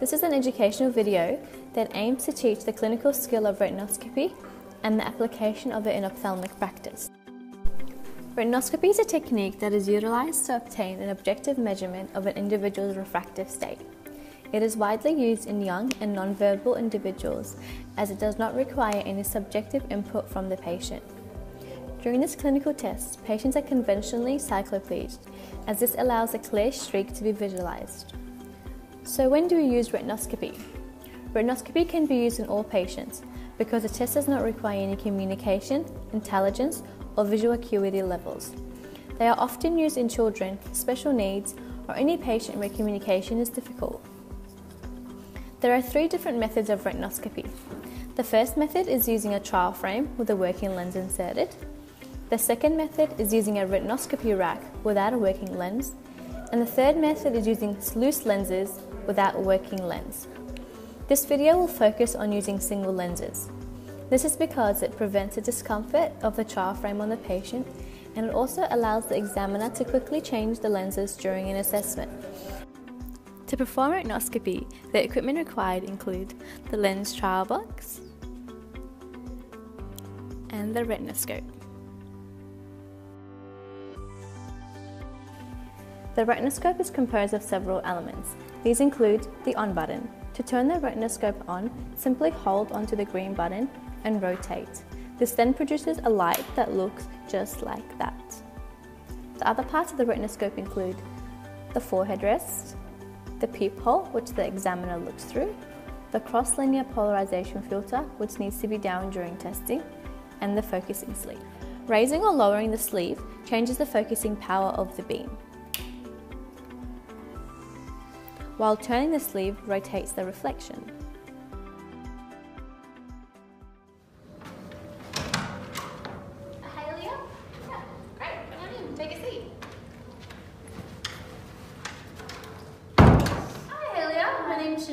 This is an educational video that aims to teach the clinical skill of retinoscopy and the application of it in ophthalmic practice. Ratinoscopy is a technique that is utilized to obtain an objective measurement of an individual's refractive state. It is widely used in young and non-verbal individuals as it does not require any subjective input from the patient. During this clinical test, patients are conventionally cyclopleged, as this allows a clear streak to be visualized. So when do we use ratinoscopy? Ratinoscopy can be used in all patients because the test does not require any communication, intelligence, or visual acuity levels. They are often used in children, special needs, or any patient where communication is difficult. There are 3 different methods of ratinoscopy. The first method is using a trial frame with a working lens inserted. The second method is using a ratinoscopy rack without a working lens. And the third method is using loose lenses without a working lens. This video will focus on using single lenses. This is because it prevents the discomfort of the trial frame on the patient, and it also allows the examiner to quickly change the lenses during an assessment. To perform ratinoscopy, the equipment required include the lens trial box and the ratinoscope. The ratinoscope is composed of several elements. These include the on button. To turn the ratinoscope on, simply hold onto the green button and rotate. This then produces a light that looks just like that. The other parts of the ratinoscope include the forehead rest, the peephole, which the examiner looks through, the cross-linear polarization filter, which needs to be down during testing, and the focusing sleeve. Raising or lowering the sleeve changes the focusing power of the beam, while turning the sleeve rotates the reflection.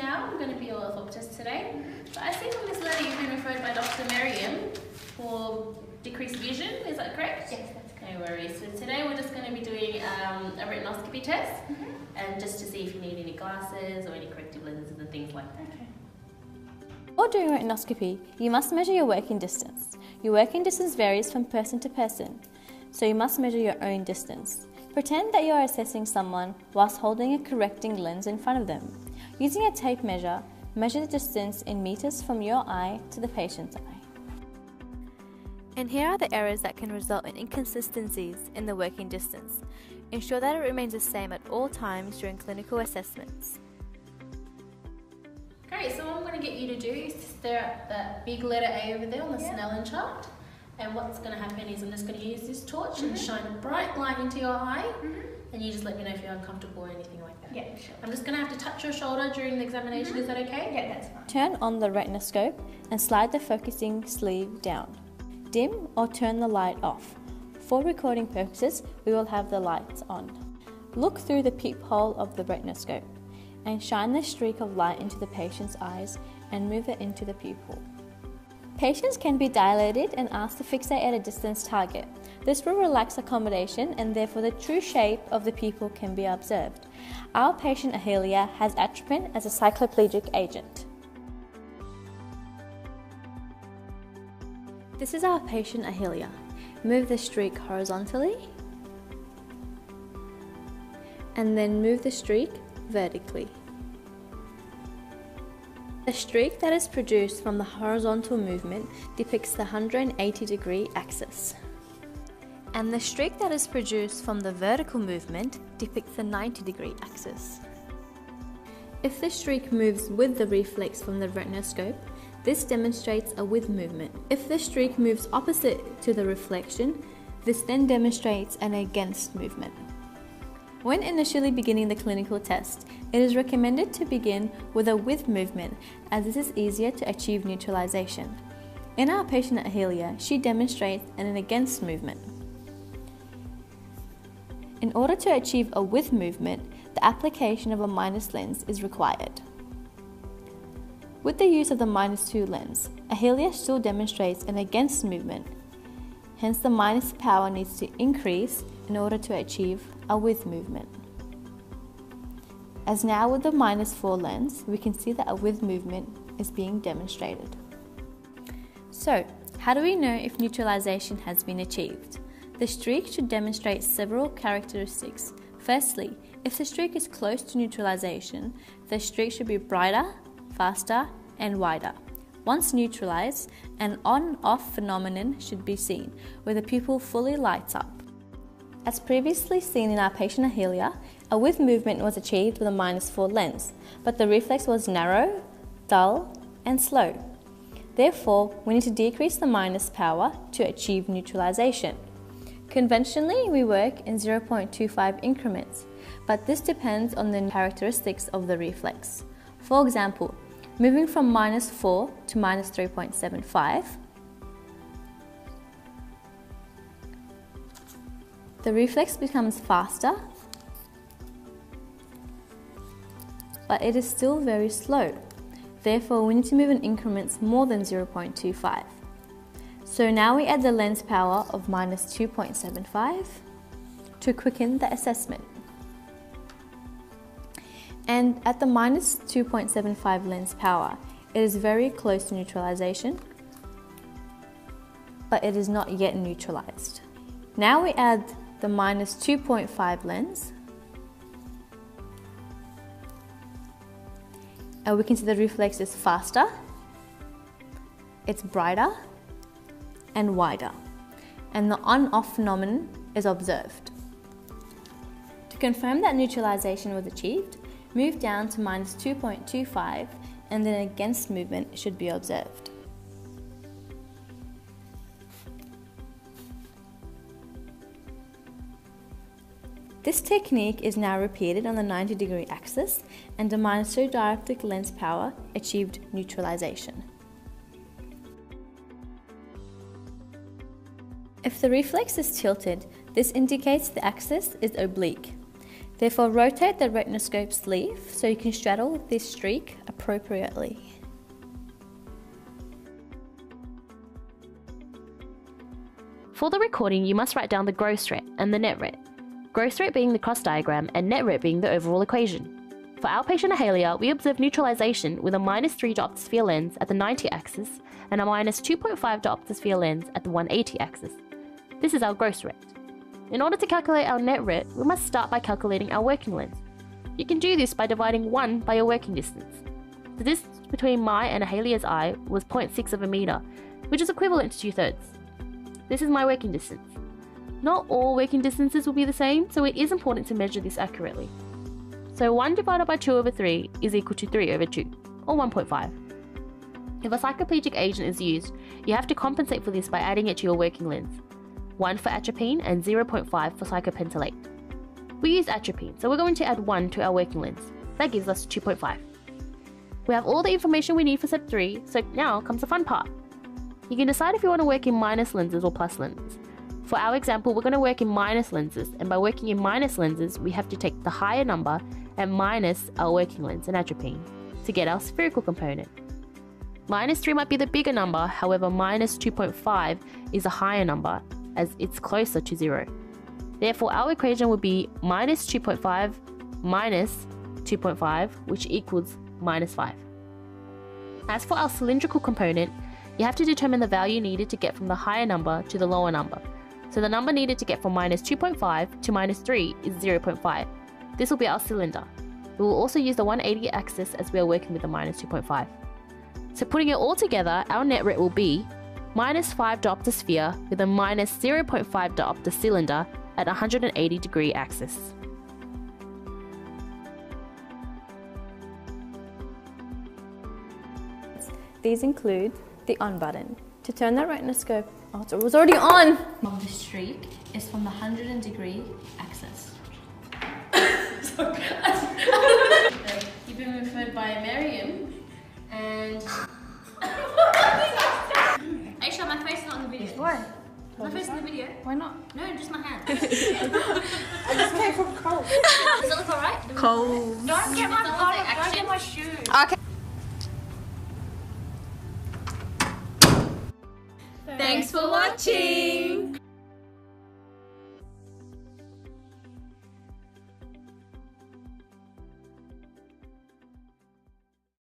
I'm going to be your orthoptist today. So I see from this letter you've been referred by Dr. Merriam for decreased vision, is that correct? Yes, that's correct. No worries. So today we're just going to be doing a ratinoscopy test, and just to see if you need any glasses or any corrective lenses and things like that. Okay. Before doing ratinoscopy, you must measure your working distance. Your working distance varies from person to person, so you must measure your own distance. Pretend that you are assessing someone whilst holding a correcting lens in front of them. Using a tape measure, measure the distance in meters from your eye to the patient's eye. And here are the errors that can result in inconsistencies in the working distance. Ensure that it remains the same at all times during clinical assessments. Great, so what I'm going to get you to do is stare at that big letter A over there on the Snellen chart. And what's going to happen is I'm just going to use this torch and shine a bright light into your eye, and you just let me know if you're uncomfortable or anything like that. Yeah, sure. I'm just going to have to touch your shoulder during the examination, is that okay? Yeah, that's fine. Turn on the ratinoscope and slide the focusing sleeve down. Dim or turn the light off. For recording purposes, we will have the lights on. Look through the peephole of the ratinoscope and shine the streak of light into the patient's eyes and move it into the pupil. Patients can be dilated and asked to fixate at a distance target. This will relax accommodation and therefore the true shape of the pupil can be observed. Our patient Ahelia has atropine as a cycloplegic agent. This is our patient Ahelia. Move the streak horizontally and then move the streak vertically. The streak that is produced from the horizontal movement depicts the 180-degree axis. And the streak that is produced from the vertical movement depicts the 90-degree axis. If the streak moves with the reflex from the ratinoscope, this demonstrates a with movement. If the streak moves opposite to the reflection, this then demonstrates an against movement. When initially beginning the clinical test, it is recommended to begin with a with movement, as this is easier to achieve neutralization. In our patient Ahelia, she demonstrates an against movement. In order to achieve a with movement, the application of a minus lens is required. With the use of the -2 lens, Ahelia still demonstrates an against movement. Hence, the minus power needs to increase in order to achieve a with movement. as now with the -4 lens, we can see that a with movement is being demonstrated. So, how do we know if neutralization has been achieved? The streak should demonstrate several characteristics. Firstly, if the streak is close to neutralization, the streak should be brighter, faster, and wider. Once neutralized, an on-off phenomenon should be seen, where the pupil fully lights up. As previously seen in our patient Ahelia, a with movement was achieved with a -4 lens, but the reflex was narrow, dull, and slow. Therefore, we need to decrease the minus power to achieve neutralization. Conventionally, we work in 0.25 increments, but this depends on the characteristics of the reflex. For example, moving from -4 to -3.75, the reflex becomes faster, but it is still very slow. Therefore, we need to move in increments more than 0.25. So now we add the lens power of -2.75 to quicken the assessment. And at the -2.75 lens power, it is very close to neutralization, but it is not yet neutralized. Now we add the -2.5 lens, and we can see the reflex is faster, it's brighter, and wider, and the on-off phenomenon is observed. To confirm that neutralization was achieved, move down to -2.25 and then against movement should be observed. This technique is now repeated on the 90-degree axis, and the -2 dioptric lens power achieved neutralization. If the reflex is tilted, this indicates the axis is oblique. Therefore, rotate the retinoscope sleeve so you can straddle this streak appropriately. For the recording, you must write down the gross rate and the net rate. Gross rate being the cross diagram and net rate being the overall equation. For our patient Ahelia, we observed neutralization with a -3 diopter sphere lens at the 90 axis and a -2.5 diopter sphere lens at the 180 axis. This is our gross rate. In order to calculate our net rate, we must start by calculating our working lens. You can do this by dividing 1 by your working distance. The distance between my and Ahelia's eye was 0.6 of a meter, which is equivalent to 2/3. This is my working distance. Not all working distances will be the same, so it is important to measure this accurately. So 1 divided by 2/3 is equal to 3/2, or 1.5. If a psychoplegic agent is used, you have to compensate for this by adding it to your working lens. 1 for atropine and 0.5 for psychopentylate. We use atropine, so we're going to add 1 to our working lens. That gives us 2.5. We have all the information we need for step 3, so now comes the fun part. You can decide if you want to work in minus lenses or plus lenses. For our example, we're going to work in minus lenses, and by working in minus lenses, we have to take the higher number and minus our working lens and atropine to get our spherical component. -3 might be the bigger number, however -2.5 is a higher number as it's closer to 0. Therefore, our equation would be -2.5 minus 2.5, which equals -5. As for our cylindrical component, you have to determine the value needed to get from the higher number to the lower number. So the number needed to get from -2.5 to -3 is 0.5. This will be our cylinder. We will also use the 180 axis as we are working with the -2.5. So putting it all together, our net rate will be -5 diopter sphere with a -0.5 diopter cylinder at 180 degree axis. These include the on button. To turn that retinoscope, it was already on! Of the streak is from the 100 degree axis. You've been referred by Miriam and... Aisha, my face is not in the video. Why? My face in the video? Why not? No, just my hand. I just came from cold. Does it look alright? Cold. Don't get my Don't product, say don't action. get my shoes. Okay. Thanks for watching!